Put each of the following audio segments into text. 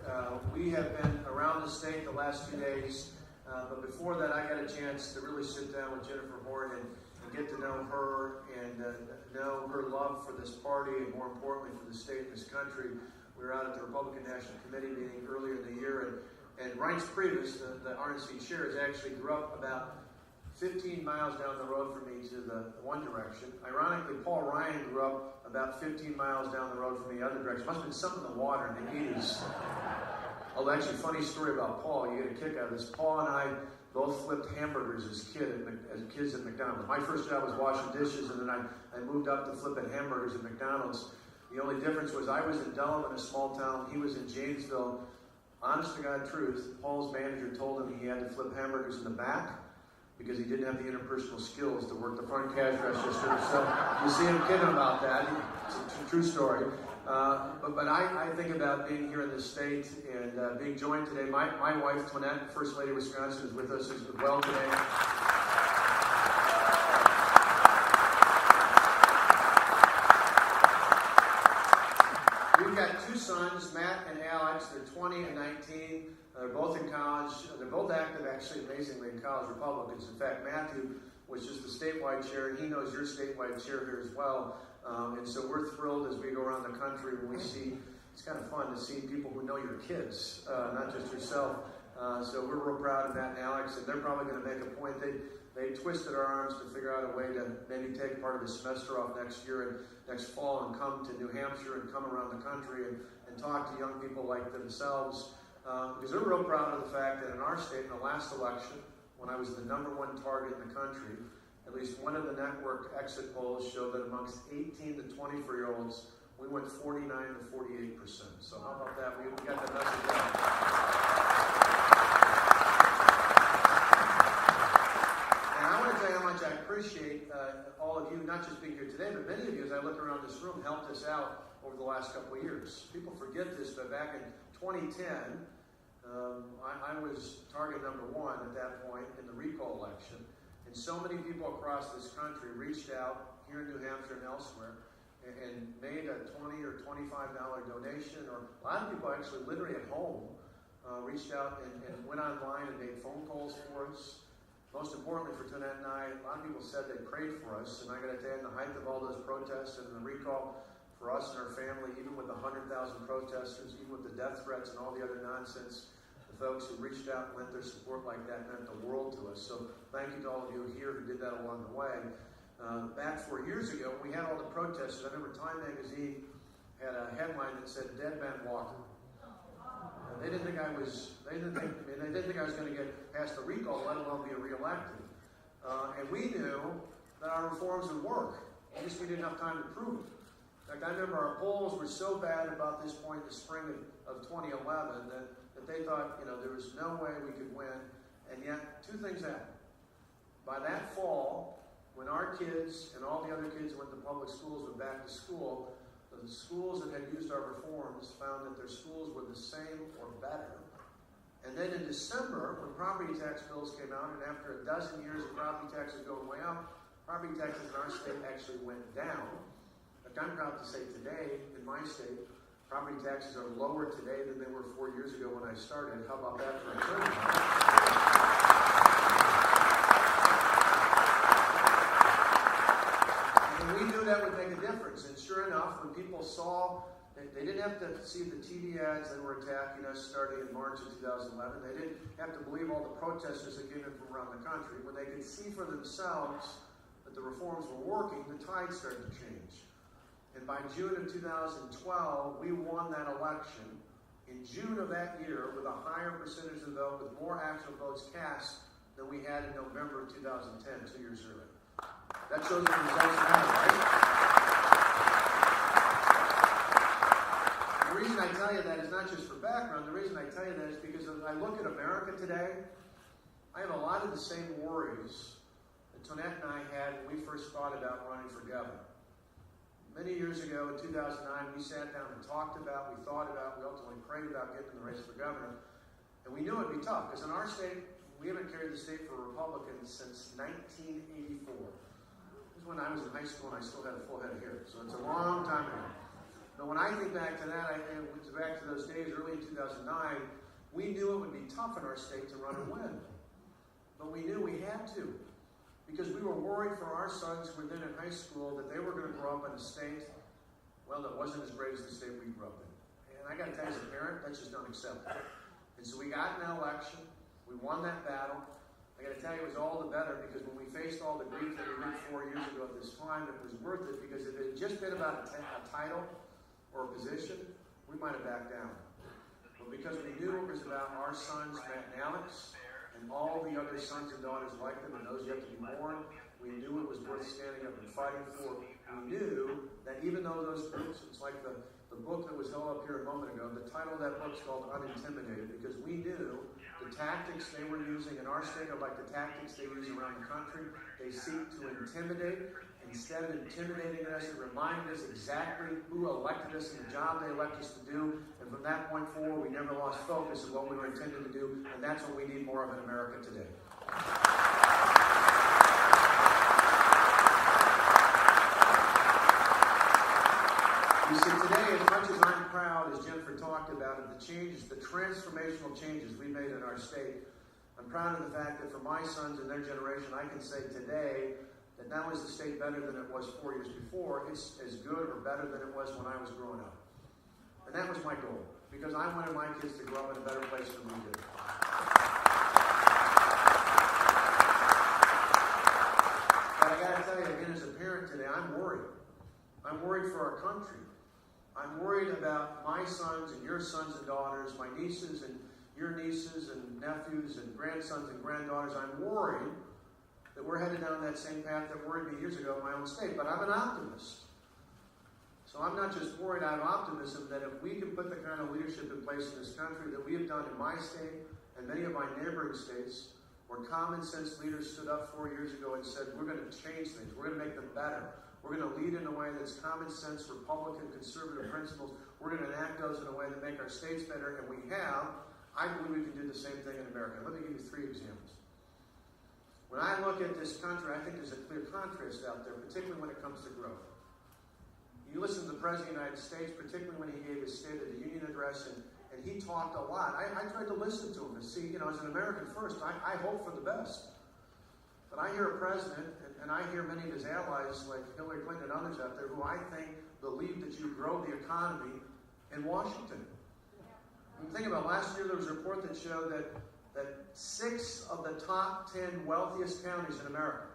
Chair. We have been around the state the last few days, but before that I got a chance to really sit down with Jennifer Horn and get to know her and know her love for this party and more importantly for the state and this country. We were out at the Republican National Committee meeting earlier in the year, and Reince Priebus, the RNC chair, actually grew up about 15 miles down the road from me to the one direction. Ironically, Paul Ryan grew up about 15 miles down the road from the other direction. Must have been something in the water in the 80s. Oh, actually, funny story about Paul. You get a kick out of this. Paul and I both flipped hamburgers as kids at McDonald's. My first job was washing dishes, and then I moved up to flipping hamburgers at McDonald's. The only difference was I was in Dillon, a small town. He was in Janesville. Honest to God truth, Paul's manager told him he had to flip hamburgers in the back because he didn't have the interpersonal skills to work the front cash register. So you see him kidding about that. It's a true story. But I think about being here in this state and being joined today. My wife, Toinette, First Lady of Wisconsin, is with us as well today. We've got two sons, Matt and Alex. They're 20 and 19. They're both in college. They're both active, actually, amazingly, in college Republicans. In fact, Matthew was just the statewide chair, and he knows you're statewide chair here as well. And so we're thrilled as we go around the country when we see, it's kind of fun to see people who know your kids, not just yourself. So we're real proud of Matt and Alex, and they're probably going to make a point. They twisted our arms to figure out a way to maybe take part of the semester off next year and next fall and come to New Hampshire and come around the country and talk to young people like themselves. Because they're real proud of the fact that in our state, in the last election, when I was the #1 target in the country, at least one of the network exit polls showed that amongst 18 to 24-year-olds, we went 49 to 48%. So how about that? We got that message out. And I want to tell you how much I appreciate all of you, not just being here today, but many of you, as I look around this room, helped us out over the last couple of years. People forget this, but back in 2010, I was target #1 at that point in the recall election. And so many people across this country reached out here in New Hampshire and elsewhere and made a $20 or $25 donation. Or a lot of people actually literally at home reached out and went online and made phone calls for us. Most importantly for Toinette and I, a lot of people said they prayed for us. And I got to tell you, in the height of all those protests and the recall, for us and our family, even with the 100,000 protesters, even with the death threats and all the other nonsense, the folks who reached out and lent their support like that meant the world to us. So thank you to all of you here who did that along the way. Back 4 years ago, we had all the protesters. I remember Time Magazine had a headline that said "Dead Man Walking." They didn't think I was going to get past the recall, let alone be reelected. And we knew that our reforms would work. We just needed enough time to prove it. In fact, I remember our polls were so bad about this point in the spring of 2011 that they thought, there was no way we could win. And yet, two things happened. By that fall, when our kids and all the other kids who went to public schools went back to school, the schools that had used our reforms found that their schools were the same or better. And then in December, when property tax bills came out, and after a dozen years of property taxes going way up, property taxes in our state actually went down. I'm proud to say today, in my state, property taxes are lower today than they were 4 years ago when I started. How about that for a turnaround? And we knew that would make a difference. And sure enough, when people saw, they didn't have to see the TV ads that were attacking us starting in March of 2011. They didn't have to believe all the protesters that came in from around the country. When they could see for themselves that the reforms were working, the tide started to change. And by June of 2012, we won that election. In June of that year, with a higher percentage of the vote, with more actual votes cast than we had in November of 2010, 2 years earlier. That shows the results matter, right? The reason I tell you that is not just for background. The reason I tell you that is because as I look at America today, I have a lot of the same worries that Toinette and I had when we first thought about running for governor. Many years ago, in 2009, we sat down and talked about, we thought about, we ultimately prayed about getting in the race for governor. And we knew it would be tough, because in our state, we haven't carried the state for Republicans since 1984. This is when I was in high school and I still had a full head of hair, so it's a long time ago. But when I think back to that, back to those days, early in 2009, we knew it would be tough in our state to run and win. But we knew we had to. Because we were worried for our sons who were then in high school that they were going to grow up in a state, well, that wasn't as great as the state we grew up in. And I got to tell you, as a parent, that's just unacceptable. And so we got an election. We won that battle. I got to tell you, it was all the better because when we faced all the grief that we did 4 years ago at this time, it was worth it because if it had just been about a title or a position, we might have backed down. But because we knew it was about our sons, Matt and Alex, and all the other sons and daughters like them and those yet to be born, we knew it was worth standing up and fighting for. We knew that even though those groups, it's like the book that was held up here a moment ago, the title of that book is called Unintimidated, because we knew the tactics they were using in our state are like the tactics they use around the country. They seek to intimidate. Instead of intimidating us, it reminded us exactly who elected us and the job they elected us to do. And from that point forward, we never lost focus of what we were intended to do. And that's what we need more of in America today. You see, today, as much as I'm proud, as Jennifer talked about, of the changes, the transformational changes we made in our state, I'm proud of the fact that for my sons and their generation, I can say today that not only is the state better than it was 4 years before, it's as good or better than it was when I was growing up. And that was my goal, because I wanted my kids to grow up in a better place than we did. But I got to tell you, again, as a parent today, I'm worried. I'm worried for our country. I'm worried about my sons and your sons and daughters, my nieces and your nieces and nephews and grandsons and granddaughters. I'm worried that we're headed down that same path that worried me years ago in my own state. But I'm an optimist. So I'm not just worried, I have optimism that if we can put the kind of leadership in place in this country that we have done in my state and many of my neighboring states, where common sense leaders stood up 4 years ago and said, we're going to change things, we're going to make them better. We're going to lead in a way that's common sense, Republican, conservative principles. We're going to enact those in a way that make our states better, and we have. I believe we can do the same thing in America. Let me give you 3 examples. When I look at this country, I think there's a clear contrast out there, particularly when it comes to growth. You listen to the President of the United States, particularly when he gave his State of the Union address, and he talked a lot. I tried to listen to him and see, as an American first, I hope for the best. But I hear a president, and I hear many of his allies, like Hillary Clinton and others out there, who I think believe that you grow the economy in Washington. And think about last year, there was a report that showed that 6 of the top 10 wealthiest counties in America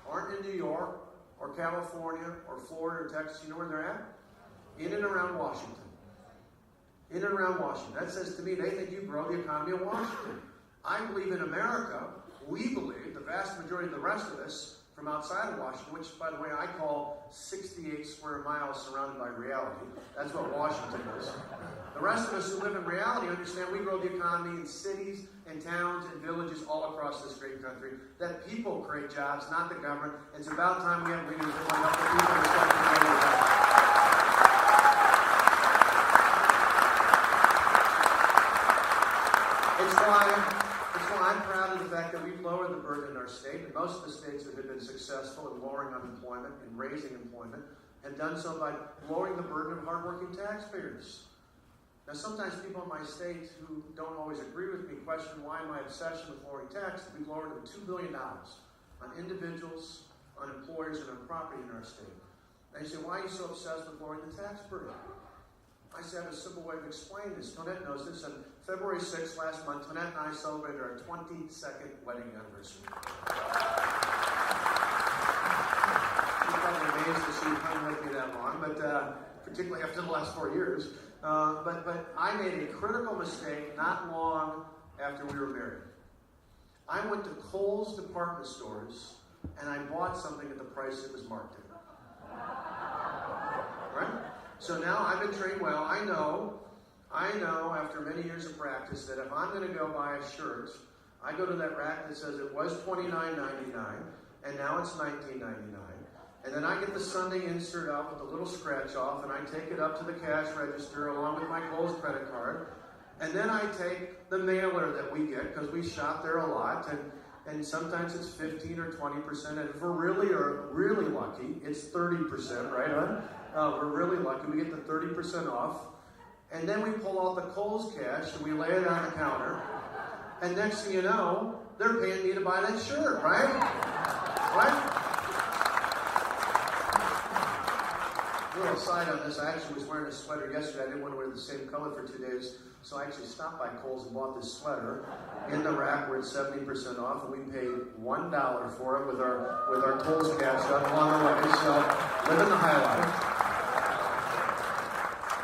aren't in New York or California or Florida or Texas. You know where they're at? In and around Washington. In and around Washington. That says to me, they think you grow the economy of Washington. I believe in America, we believe, the vast majority of the rest of us from outside of Washington, which, by the way, I call 68 square miles surrounded by reality. That's what Washington is. The rest of us who live in reality understand we grow the economy in cities and towns and villages all across this great country. That people create jobs, not the government. It's about time we have leaders that want to help the people and start creating jobs. It's why I'm proud of the fact that we've lowered the burden in our state, and most of the states that have been successful in lowering unemployment and raising employment have done so by lowering the burden of hardworking taxpayers. Now, sometimes people in my state who don't always agree with me question why my obsession with lowering taxes. We've lowered them $2 billion on individuals, on employers, and on property in our state. And you say, why are you so obsessed with lowering the tax burden? I said, I have a simple way of explaining this. Tonette knows this. On February 6th last month, Tonette and I celebrated our 22nd wedding anniversary. She's probably amazed that she hung with me that long, but particularly after the last 4 years. But I made a critical mistake not long after we were married. I went to Kohl's department stores and I bought something at the price it was marked at. Right? So now I've been trained well. I know after many years of practice that if I'm going to go buy a shirt, I go to that rack that says it was $29.99 and now it's $19.99. And then I get the Sunday insert out with a little scratch off, and I take it up to the cash register along with my Kohl's credit card. And then I take the mailer that we get, because we shop there a lot, and sometimes it's 15 or 20%, and if we're really lucky, it's 30%, right on? We're really lucky. We get the 30% off. And then we pull out the Kohl's cash and we lay it on the counter. And next thing you know, they're paying me to buy that shirt, right? Right? A little aside on this, I actually was wearing a sweater yesterday. I didn't want to wear the same color for 2 days, so I actually stopped by Kohl's and bought this sweater. In the rack, we're at 70% off, and we paid $1 for it with our Kohl's cash up along the way. So, living the high life.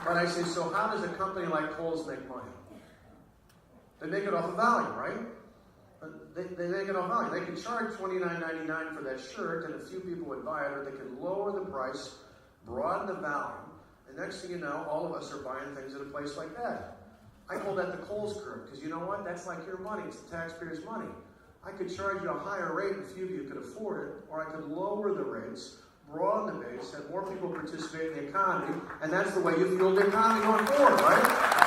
But I say, so how does a company like Kohl's make money? They make it off of value, right? They make it off value. They can charge $29.99 for that shirt, and a few people would buy it, or they can lower the price, broaden the value, and next thing you know, all of us are buying things at a place like that. I call that the Kohl's curve, because you know what? That's like your money. It's the taxpayer's money. I could charge you a higher rate if few of you could afford it, or I could lower the rates, broaden the base, have more people participate in the economy, and that's the way you fuel the economy going forward, right?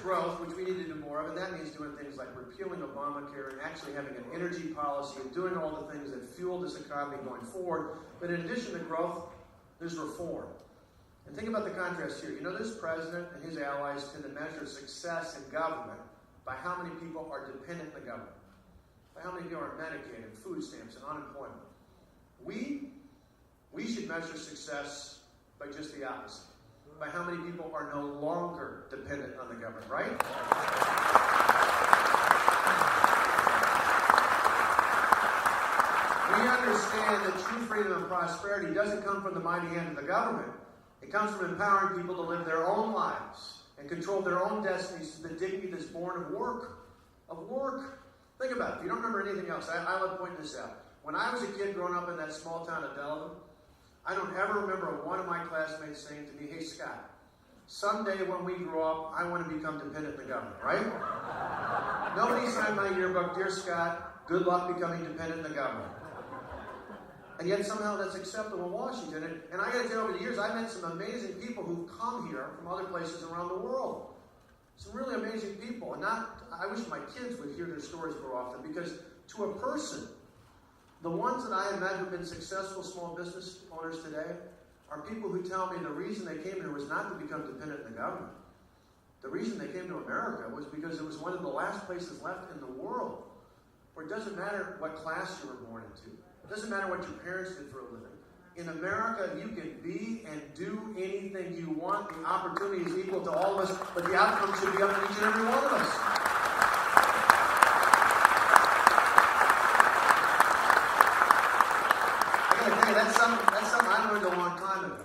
Growth, which we need to do more of, and that means doing things like repealing Obamacare and actually having an energy policy and doing all the things that fuel this economy going forward. But in addition to growth, there's reform. And think about the contrast here. You know, this president and his allies tend to measure success in government by how many people are dependent on the government, by how many people are on Medicaid and food stamps and unemployment. We should measure success by just the opposite. By how many people are no longer dependent on the government, right? We understand that true freedom and prosperity doesn't come from the mighty hand of the government. It comes from empowering people to live their own lives and control their own destinies to the dignity that's born of work. Of work. Think about it. If you don't remember anything else, I love pointing this out. When I was a kid growing up in that small town of Delavan, I don't ever remember one of my classmates saying to me, hey, Scott, someday when we grow up, I want to become dependent on the government, right? Nobody signed my yearbook, dear Scott, good luck becoming dependent on the government. And yet somehow that's acceptable in Washington. And I got to tell you, over the years, I've met some amazing people who've come here from other places around the world. Some really amazing people. And I wish my kids would hear their stories more often, because to a person, the ones that I have met who've been successful small business owners today are people who tell me the reason they came here was not to become dependent on the government. The reason they came to America was because it was one of the last places left in the world where it doesn't matter what class you were born into. It doesn't matter what your parents did for a living. In America, you can be and do anything you want. The opportunity is equal to all of us, but the outcome should be up to each and every one of us. That's something I learned a long time ago.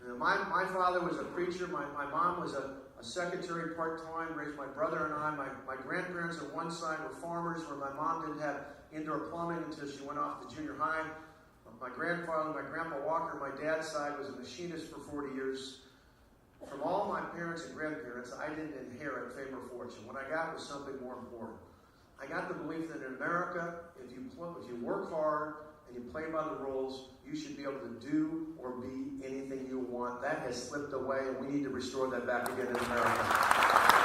You know, my father was a preacher. My mom was a secretary part-time, raised my brother and I. My grandparents on one side were farmers, where my mom didn't have indoor plumbing until she went off to junior high. My grandfather, my grandpa Walker, my dad's side, was a machinist for 40 years. From all my parents and grandparents, I didn't inherit fame or fortune. What I got was something more important. I got the belief that in America, if you work hard, and you play by the rules, you should be able to do or be anything you want. That has slipped away, and we need to restore that back again in America.